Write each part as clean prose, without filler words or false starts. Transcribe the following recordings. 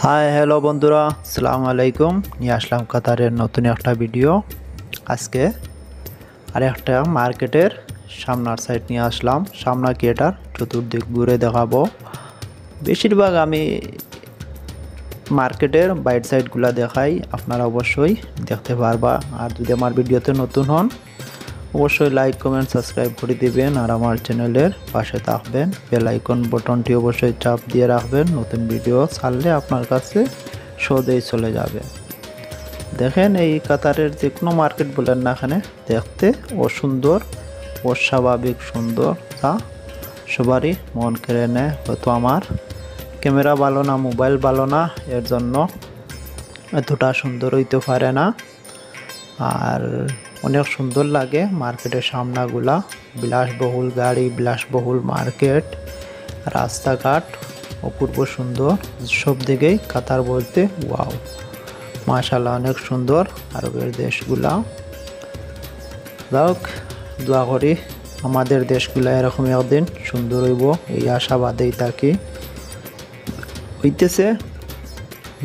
Hi hello বন্ধুরা, আসসালামু আলাইকুম। নিয়ে আসলাম কাতারের নতুন একটা ভিডিও। আজকে একটা মার্কেটের সামনার সাইড নিয়ে আসলাম। সামনা কি এটার চতুর্দিক ঘুরে দেখাবো। বেশিরভাগ আমি মার্কেটের বাইট সাইডগুলো দেখাই, আপনারা অবশ্যই দেখতে পারবা। আর যদি আমার ভিডিওতে নতুন হন অবশ্যই লাইক কমেন্ট সাবস্ক্রাইব করে দিবেন, আর আমার চ্যানেলের পাশে থাকবেন। বেল আইকন বাটনটি অবশ্যই চাপ দিয়ে রাখবেন, নতুন ভিডিও ছাড়লে আপনার কাছে সহজেই চলে যাবে। দেখেন, এই কাতারের যে কোনো মার্কেট বলেন না, এখানে দেখতে অসুন্দর, অস্বাভাবিক সুন্দর, তা সবারই মন কেড়ে নেয়। হয়তো আমার ক্যামেরা ভালো না, মোবাইল ভালো না, এর জন্য এতটা সুন্দর হইতে পারে না। আর অনেক সুন্দর লাগে মার্কেটের সামনাগুলা, বিলাসবহুল গাড়ি, বিলাসবহুল মার্কেট, রাস্তাঘাট অপূর্ব সুন্দর। সব দিকেই কাতার বলতে ওয়াও, মাশাআল্লাহ, অনেক সুন্দর আরবের দেশগুলা। যাক, দোয়া করি আমাদের দেশগুলা এরকম একদিন সুন্দর হইব, এই আশাবাদেই থাকি। হইতেছে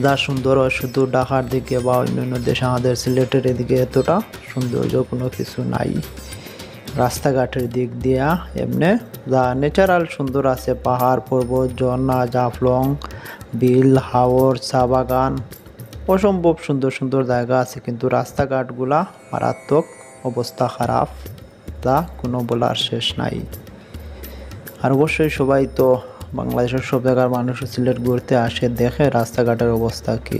যা সুন্দর হয় শুধু ঢাকার দিকে বা অন্যান্য দেশে, আমাদের সিলেটের এদিকে এতটা সৌন্দর্য কোনো কিছু নাই। রাস্তাঘাটের দিক দিয়া এমনি যা ন্যাচারাল সুন্দর আছে, পাহাড় পর্বত, ঝর্ণা, জাফলং, বিল, হাওর, চা বাগান, অসম্ভব সুন্দর সুন্দর জায়গা আছে, কিন্তু রাস্তাঘাটগুলা মারাত্মক অবস্থা খারাপ, তা কোনো বলার শেষ নাই। আর অবশ্যই সবাই তো বাংলাদেশের সব জায়গার মানুষ সিলেট ঘুরতে আসে, দেখে রাস্তাঘাটের অবস্থা কি।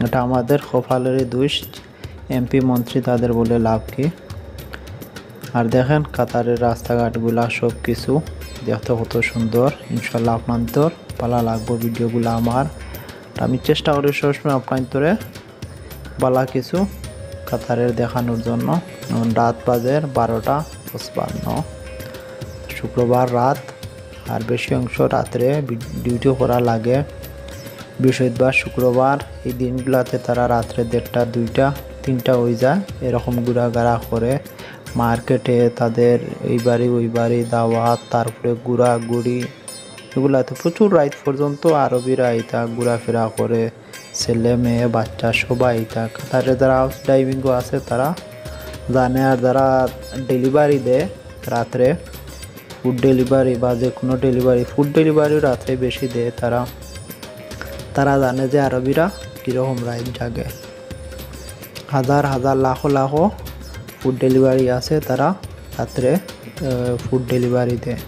এটা আমাদের কপালেরই দোষ, এমপি মন্ত্রী তাদের বলে লাভ কি। আর দেখেন কাতারের রাস্তাঘাটগুলা সব কিছু দেখতে কত সুন্দর। ইনশাল্লাহ আপনাদের ভালো লাগবে ভিডিওগুলো আমার। আমি চেষ্টা করি সবসময় আপনাদের ভালো কিছু কাতারের দেখানোর জন্য। রাত বাজে 12:55, শুক্রবার রাত, আর বেশি অংশ রাত্রে ডিউটি করা লাগে। বৃহস্পতিবার, শুক্রবার এই দিনগুলোতে তারা রাত্রে 1:30, 2টা, 3টা হয়ে যায়, এরকম ঘোরাঘাড়া করে মার্কেটে। তাদের এই বাড়ি ওই বাড়ি দাওয়াত, তারপরে ঘোরাঘুরি, এগুলাতে প্রচুর রাত পর্যন্ত আরবিরা আইতা ঘোরাফেরা করে, ছেলে মেয়ে বাচ্চা সবাই আইতা। কাতারে যারা হাউস ড্রাইভিংও আছে তারা জানে, আর যারা ডেলিভারি দেয় রাত্রে, ফুড ডেলিভারি বা যে কোনো ডেলিভারি, ফুড ডেলিভারিও রাত্রে বেশি দেয়, তারা জানে যে আরবিরা কীরকম রাত জাগে। হাজার হাজার লাখো লাখো ফুড ডেলিভারি আছে, তারা রাত্রে ফুড ডেলিভারি দেয়।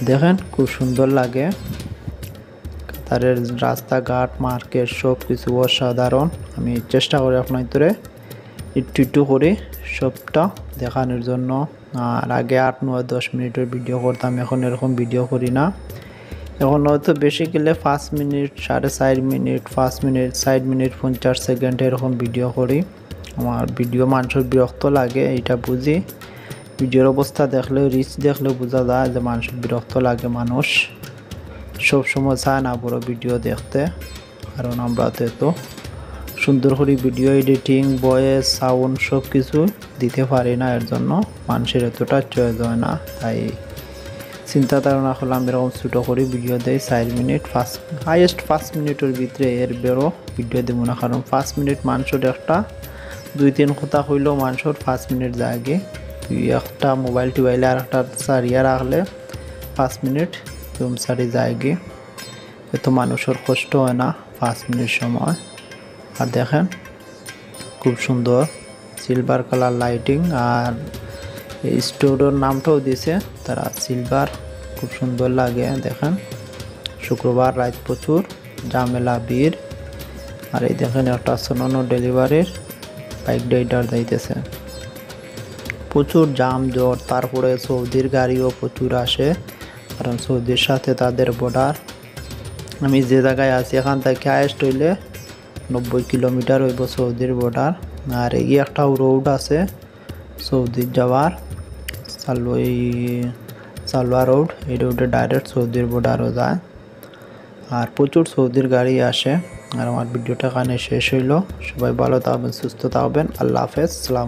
দেখেন খুব সুন্দর লাগে কাতারের রাস্তাঘাট, মার্কেট সব কিছু অসাধারণ। আমি চেষ্টা করি আপনাদের একটু একটু করে সবটা দেখানোর জন্য। আর আগে 8, 9, 10 মিনিটের ভিডিও করতাম, এখন এরকম ভিডিও করি না। এখন হয়তো বেশি গেলে 5 minute, 4.5 minute, 5 minute, 60 minute, 50 second এরকম ভিডিও করি। আমার ভিডিও মানুষের বিরক্ত লাগে, এটা বুঝি। ভিডিওর অবস্থা দেখলে, রিচ দেখলে বোঝা যায় যে মানুষের বিরক্ত লাগে। মানুষ সবসময় চায় না বড় ভিডিও দেখতে, কারণ আমরা তো সুন্দর করে ভিডিও এডিটিং, ভয়েস, সাউন্ড সব কিছু দিতে পারি না, এর জন্য মানুষের এতটা চয়েস হয় না। তাই চিন্তা ধারণা করলাম এরকম ছোটো করে ভিডিও দেয়, 4 মিনিট, হাইয়েস্ট 5 মিনিটের ভিতরে, এর বেরো ভিডিও দেবো না। কারণ 5 মিনিট মানুষের একটা 2-3 কথা হইলেও মানুষের 5 মিনিট জাগে। একটা মোবাইল টোবাইলে আর একটা সারিয়া রাখলে 5 মিনিট সারি জায়গে, এত মানুষের কষ্ট হয় না 5 মিনিট সময়। আর দেখেন খুব সুন্দর সিলভার কালার লাইটিং, আর এই স্টোরের নামটাও দিয়েছে তারা সিলভার, খুব সুন্দর লাগে। দেখেন শুক্রবার রাত প্রচুর ঝামেলা ভিড়। আর এই দেখেন একটা সোনানো ডেলিভারির বাইক রাইডার যাইতেছে, প্রচুর জাম জট। তারপরে সৌদির গাড়িও প্রচুর আসে, কারণ সৌদির সাথে তাদের বর্ডার। আমি যে জায়গায় আছি এখান থেকে হাইয়েস্ট হইলে 90 কিলোমিটার হইব সৌদির বর্ডার। আর এই একটা রোড আছে সৌদির যাওয়ার, সালওয়া রোড, এই রোডে ডাইরেক্ট সৌদির বর্ডারও যায়। আর প্রচুর সৌদির গাড়ি আসে। আর আমার ভিডিওটা এখানে শেষ হইল। সবাই ভালো থাকবেন, সুস্থ থাকবেন। আল্লাহ হাফেজ, সালাম।